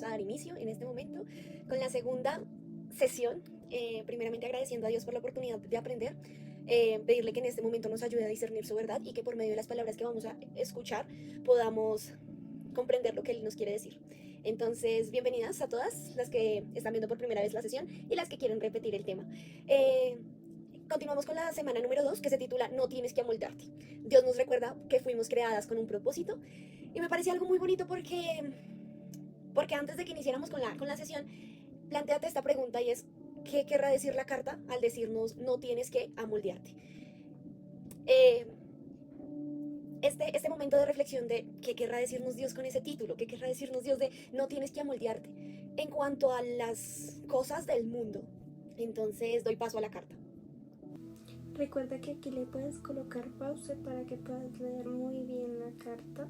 vamos a dar inicio en este momento con la segunda sesión. Primeramente agradeciendo a Dios por la oportunidad de aprender, pedirle que en este momento nos ayude a discernir su verdad y que por medio de las palabras que vamos a escuchar podamos comprender lo que Él nos quiere decir. Entonces, bienvenidas a todas las que están viendo por primera vez la sesión y las que quieren repetir el tema. Eh, Continuamos con la semana número 2 que se titula No tienes que amoldarte. Dios nos recuerda que fuimos creadas con un propósito y me parece algo muy bonito porque antes de que iniciáramos con la sesión, planteate esta pregunta y es, ¿qué querrá decir la carta al decirnos no tienes que amoldearte? Eh, este momento de reflexión de qué querrá decirnos Dios con ese título, qué querrá decirnos Dios de no tienes que amoldearte en cuanto a las cosas del mundo. Entonces doy paso a la carta. Recuerda que aquí le puedes colocar pause para que puedas leer muy bien la carta.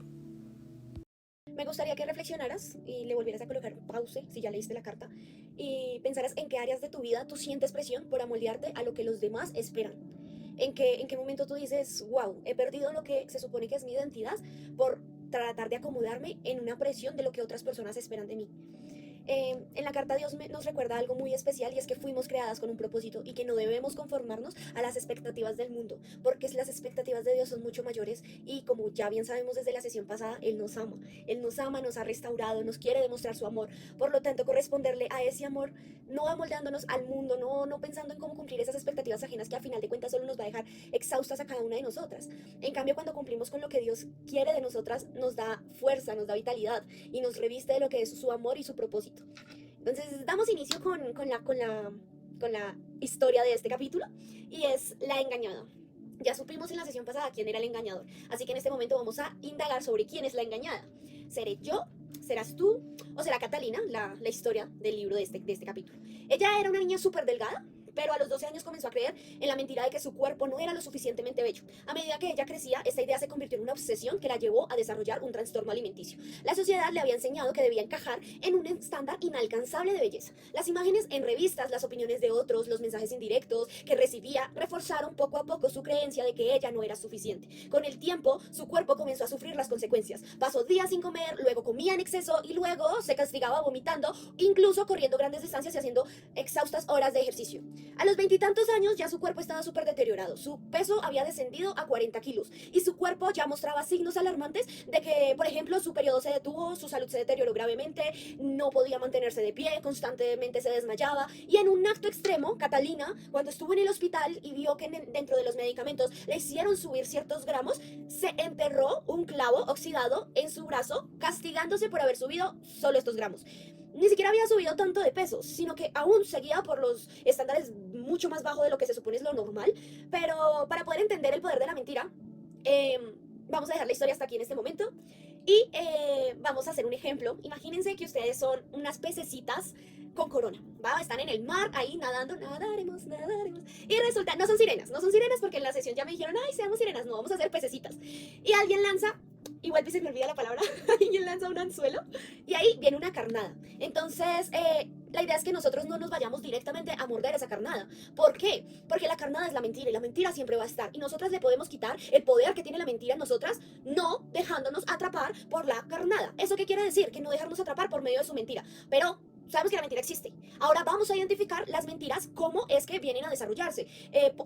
Me gustaría que reflexionaras y le volvieras a colocar pause si ya leíste la carta y pensaras en qué áreas de tu vida tú sientes presión por amoldearte a lo que los demás esperan. En qué momento tú dices, wow, he perdido lo que se supone que es mi identidad por tratar de acomodarme en una presión de lo que otras personas esperan de mí. En la carta Dios nos recuerda algo muy especial y es que fuimos creadas con un propósito y que no debemos conformarnos a las expectativas del mundo, porque las expectativas de Dios son mucho mayores y como ya bien sabemos desde la sesión pasada, Él nos ama, nos ha restaurado, nos quiere demostrar su amor. Por lo tanto, corresponderle a ese amor, no amoldándonos al mundo, no pensando en cómo cumplir esas expectativas ajenas que a final de cuentas solo nos va a dejar exhaustas a cada una de nosotras. En cambio, cuando cumplimos con lo que Dios quiere de nosotras, nos da fuerza, nos da vitalidad y nos reviste de lo que es su amor y su propósito. Entonces, damos inicio con la historia de este capítulo y es la engañada. Ya supimos en la sesión pasada quién era el engañador, así que en este momento vamos a indagar sobre quién es la engañada. ¿Seré yo? ¿Serás tú? ¿O será Catalina, la historia del libro de este capítulo? Ella era una niña súper delgada, pero a los 12 años comenzó a creer en la mentira de que su cuerpo no era lo suficientemente bello. A medida que ella crecía, esta idea se convirtió en una obsesión que la llevó a desarrollar un trastorno alimenticio. La sociedad le había enseñado que debía encajar en un estándar inalcanzable de belleza. Las imágenes en revistas, las opiniones de otros, los mensajes indirectos que recibía reforzaron poco a poco su creencia de que ella no era suficiente. Con el tiempo, su cuerpo comenzó a sufrir las consecuencias. Pasó días sin comer, luego comía en exceso y luego se castigaba vomitando, incluso corriendo grandes distancias y haciendo exhaustas horas de ejercicio. A los veintitantos años ya su cuerpo estaba súper deteriorado, su peso había descendido a 40 kilos y su cuerpo ya mostraba signos alarmantes de que, por ejemplo, su periodo se detuvo, su salud se deterioró gravemente, no podía mantenerse de pie, constantemente se desmayaba y en un acto extremo, Catalina, cuando estuvo en el hospital y vio que dentro de los medicamentos le hicieron subir ciertos gramos, se enterró un clavo oxidado en su brazo, castigándose por haber subido solo estos gramos. Ni siquiera había subido tanto de peso, sino que aún seguía por los estándares mucho más bajo de lo que se supone es lo normal. Pero para poder entender el poder de la mentira, eh, vamos a dejar la historia hasta aquí en este momento. Y vamos a hacer un ejemplo. Imagínense que ustedes son unas pececitas con corona, ¿va? Están en el mar ahí nadando, nadaremos, nadaremos. Y resulta, no son sirenas porque en la sesión ya me dijeron, ay, seamos sirenas, no, vamos a ser pececitas. Y alguien lanza, y vuelve y se me olvida la palabra, alguien lanza un anzuelo y ahí viene una carnada. Entonces, la idea es que nosotros no nos vayamos directamente a morder esa carnada. ¿Por qué? Porque la carnada es la mentira y la mentira siempre va a estar. Y nosotras le podemos quitar el poder que tiene la mentira en nosotras, no dejándonos atrapar por la carnada. ¿Eso qué quiere decir? Que no dejarnos atrapar por medio de su mentira. Pero sabemos que la mentira existe. Ahora vamos a identificar las mentiras, cómo es que vienen a desarrollarse,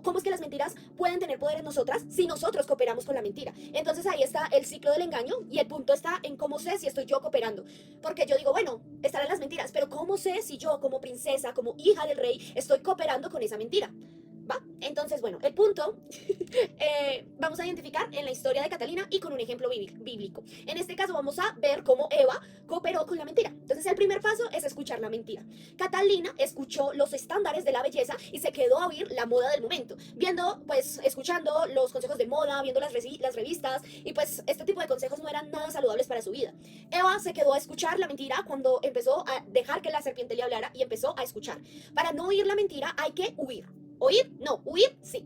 cómo es que las mentiras pueden tener poder en nosotras si nosotros cooperamos con la mentira. Entonces ahí está el ciclo del engaño y el punto está en cómo sé si estoy yo cooperando. Porque yo digo, bueno, estarán las mentiras, pero ¿cómo sé si yo como princesa, como hija del rey, estoy cooperando con esa mentira? ¿Va? Entonces, bueno, el punto vamos a identificar en la historia de Catalina y con un ejemplo bíblico. En este caso vamos a ver cómo Eva cooperó con la mentira. Entonces el primer paso es escuchar la mentira. Catalina escuchó los estándares de la belleza y se quedó a oír la moda del momento, viendo, pues, escuchando los consejos de moda, viendo las revistas y pues este tipo de consejos no eran nada saludables para su vida. Eva se quedó a escuchar la mentira cuando empezó a dejar que la serpiente le hablara y empezó a escuchar. Para no oír la mentira hay que huir. ¿Oír? No, huir, sí.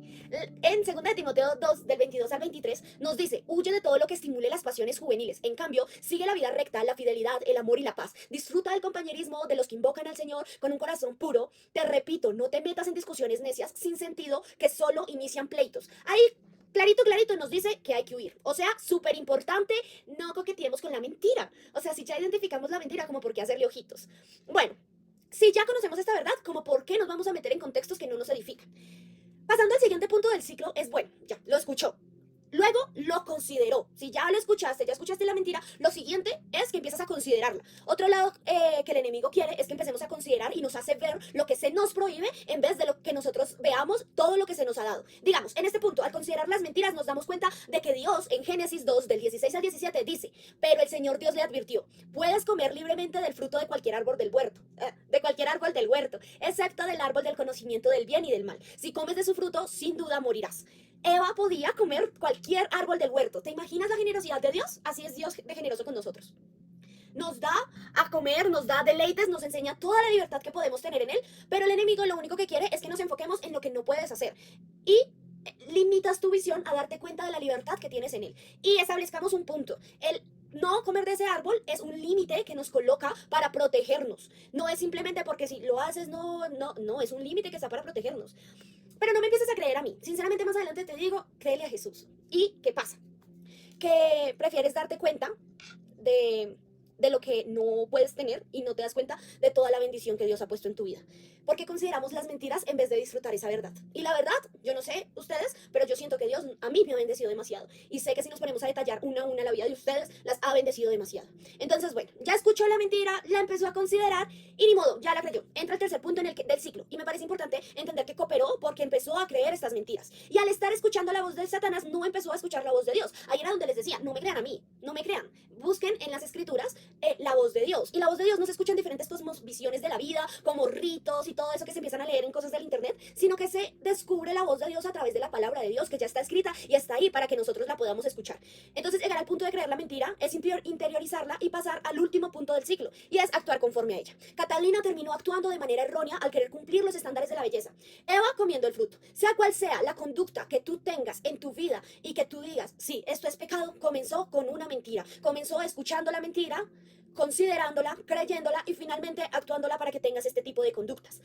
En 2 Timoteo 2, del 22 al 23, nos dice, huye de todo lo que estimule las pasiones juveniles. En cambio, sigue la vida recta, la fidelidad, el amor y la paz. Disfruta del compañerismo de los que invocan al Señor con un corazón puro. Te repito, no te metas en discusiones necias sin sentido que solo inician pleitos. Ahí clarito, clarito nos dice que hay que huir. O sea, súper importante, no coqueteemos con la mentira. O sea, si ya identificamos la mentira, como por qué hacerle ojitos. Bueno, si ya conocemos esta verdad, como por qué nos vamos a meter en contextos que no nos edifican. Pasando al siguiente punto del ciclo, es bueno, ya, lo escuchó. Luego lo consideró. Si ya lo escuchaste, ya escuchaste la mentira, lo siguiente es que empiezas a considerarla. Otro lado que el enemigo quiere es que empecemos a considerar y nos hace ver lo que se nos prohíbe en vez de lo que nosotros veamos todo lo que se nos ha dado. Digamos, en este punto, al considerar las mentiras, nos damos cuenta de que Dios en Génesis 2, del 16 al 17, dice, pero el Señor Dios le advirtió, puedes comer libremente del fruto de cualquier árbol del huerto, excepto del árbol del conocimiento del bien y del mal. Si comes de su fruto, sin duda morirás. Eva podía comer cualquier árbol del huerto. ¿Te imaginas la generosidad de Dios? Así es Dios de generoso con nosotros. Nos da a comer, nos da deleites, nos enseña toda la libertad que podemos tener en Él, pero el enemigo lo único que quiere es que nos enfoquemos en lo que no puedes hacer. Y limitas tu visión a darte cuenta de la libertad que tienes en Él. Y establezcamos un punto. El no comer de ese árbol es un límite que nos coloca para protegernos. No es simplemente porque si lo haces, no, es un límite que está para protegernos. Pero no me empieces a creer a mí. Sinceramente, más adelante te digo, créele a Jesús. ¿Y qué pasa? Que prefieres darte cuenta de lo que no puedes tener y no te das cuenta de toda la bendición que Dios ha puesto en tu vida. Porque consideramos las mentiras en vez de disfrutar esa verdad. Y la verdad, yo no sé ustedes, pero yo siento que Dios a mí me ha bendecido demasiado. Y sé que si nos ponemos a detallar una a una la vida de ustedes, las ha bendecido demasiado. Entonces, bueno, ya escuchó la mentira, la empezó a considerar y ni modo, ya la creyó. Entra el tercer punto del ciclo. Y me parece importante entender que cooperó porque empezó a creer estas mentiras. Y al estar escuchando la voz de Satanás, no empezó a escuchar la voz de Dios. Ahí era donde les decía, no me crean a mí, no me crean. Busquen en las escrituras la voz de Dios. Y la voz de Dios no se escucha en diferentes visiones de la vida, como ritos y todo eso que se empiezan a leer en cosas del internet, sino que se descubre la voz de Dios a través de la palabra de Dios, que ya está escrita y está ahí para que nosotros la podamos escuchar. Entonces, llegar al punto de creer la mentira es interiorizarla y pasar al último punto del ciclo, y es actuar conforme a ella. Catalina terminó actuando de manera errónea al querer cumplir los estándares de la belleza. Eva comiendo el fruto. Sea cual sea la conducta que tú tengas en tu vida y que tú digas, sí, esto es pecado, comenzó con una mentira. Comenzó escuchando la mentira, considerándola, creyéndola y finalmente actuándola para que tengas este tipo de conductas.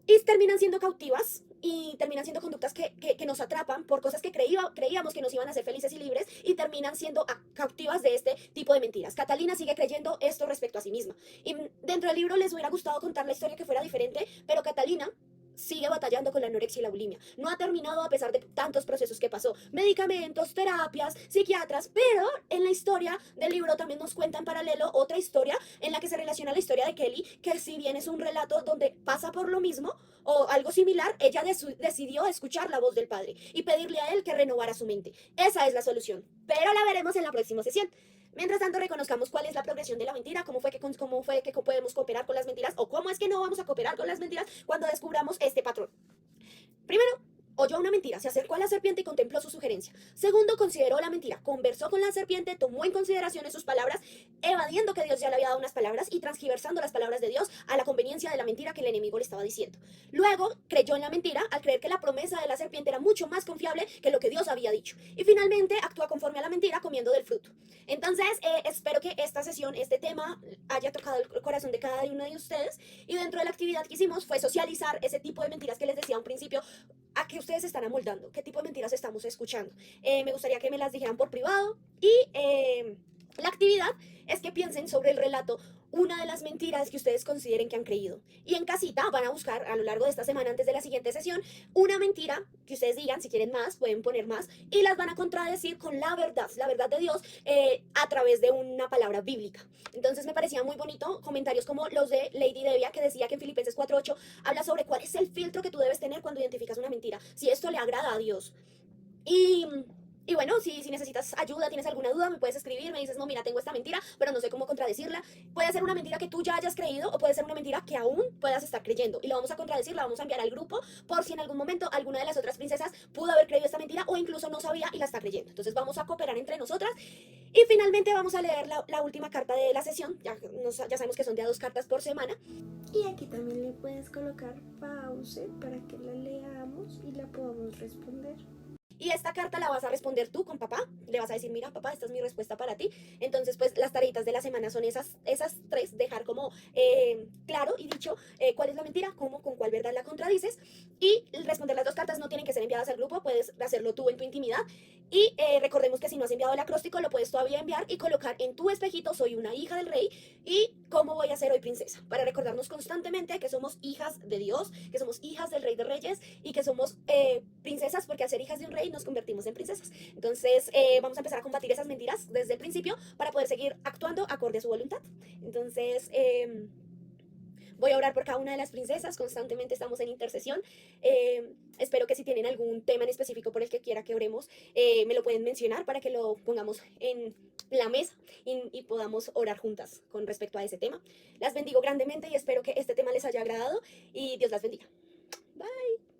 Y terminan siendo cautivas y terminan siendo conductas que nos atrapan por cosas que creíamos que nos iban a hacer felices y libres y terminan siendo cautivas de este tipo de mentiras. Catalina sigue creyendo esto respecto a sí misma. Y dentro del libro les hubiera gustado contar la historia que fuera diferente, pero Catalina sigue batallando con la anorexia y la bulimia. No ha terminado a pesar de tantos procesos que pasó. Medicamentos, terapias, psiquiatras, pero en la historia del libro también nos cuenta en paralelo otra historia en la que se relaciona la historia de Kelly, que si bien es un relato donde pasa por lo mismo o algo similar, ella decidió escuchar la voz del padre y pedirle a él que renovara su mente. Esa es la solución, pero la veremos en la próxima sesión. Mientras tanto, reconozcamos cuál es la progresión de la mentira, cómo fue que podemos cooperar con las mentiras o cómo es que no vamos a cooperar con las mentiras cuando descubramos este patrón. Primero, oyó una mentira, se acercó a la serpiente y contempló su sugerencia. Segundo, consideró la mentira, conversó con la serpiente, tomó en consideración sus palabras, evadiendo que Dios ya le había dado unas palabras y transgiversando las palabras de Dios a la conveniencia de la mentira que el enemigo le estaba diciendo. Luego, creyó en la mentira al creer que la promesa de la serpiente era mucho más confiable que lo que Dios había dicho. Y finalmente, actúa conforme a la mentira comiendo del fruto. Entonces, espero que esta sesión, este tema, haya tocado el corazón de cada uno de ustedes. Y dentro de la actividad que hicimos fue socializar ese tipo de mentiras que les decía a un principio, a qué ustedes están amoldando, qué tipo de mentiras estamos escuchando. Me gustaría que me las dijeran por privado y la actividad es que piensen sobre el relato una de las mentiras que ustedes consideren que han creído. Y en casita van a buscar a lo largo de esta semana, antes de la siguiente sesión, una mentira que ustedes digan, si quieren más, pueden poner más, y las van a contradecir con la verdad de Dios, a través de una palabra bíblica. Entonces me parecía muy bonito comentarios como los de Lady Devia, que decía que en Filipenses 4:8 habla sobre cuál es el filtro que tú debes tener cuando identificas una mentira, si esto le agrada a Dios. Y bueno, si necesitas ayuda, tienes alguna duda, me puedes escribir, me dices, no, mira, tengo esta mentira, pero no sé cómo contradecirla. Puede ser una mentira que tú ya hayas creído o puede ser una mentira que aún puedas estar creyendo. Y la vamos a contradecir, la vamos a enviar al grupo por si en algún momento alguna de las otras princesas pudo haber creído esta mentira o incluso no sabía y la está creyendo. Entonces vamos a cooperar entre nosotras. Y finalmente vamos a leer la última carta de la sesión. Ya sabemos que son de a 2 cartas por semana. Y aquí también le puedes colocar pause para que la leamos y la podamos responder. Y esta carta la vas a responder tú con papá. Le vas a decir, mira, papá, esta es mi respuesta para ti. Entonces, pues las tareitas de la semana son esas tres, dejar como claro y dicho cuál es la mentira, cómo, con cuál verdad la contradices. Y responder las dos cartas no tienen que ser enviadas al grupo, puedes hacerlo tú en tu intimidad. Y recordemos que si no has enviado el acróstico, lo puedes todavía enviar y colocar en tu espejito, soy una hija del rey y cómo voy a ser hoy princesa, para recordarnos constantemente que somos hijas de Dios, que somos hijas del rey de reyes y que somos princesas, porque al ser hijas de un rey nos convertimos en princesas. Entonces vamos a empezar a combatir esas mentiras desde el principio para poder seguir actuando acorde a su voluntad. Entonces... voy a orar por cada una de las princesas, constantemente estamos en intercesión. Espero que si tienen algún tema en específico por el que quiera que oremos, me lo pueden mencionar para que lo pongamos en la mesa y podamos orar juntas con respecto a ese tema. Las bendigo grandemente y espero que este tema les haya agradado y Dios las bendiga. Bye.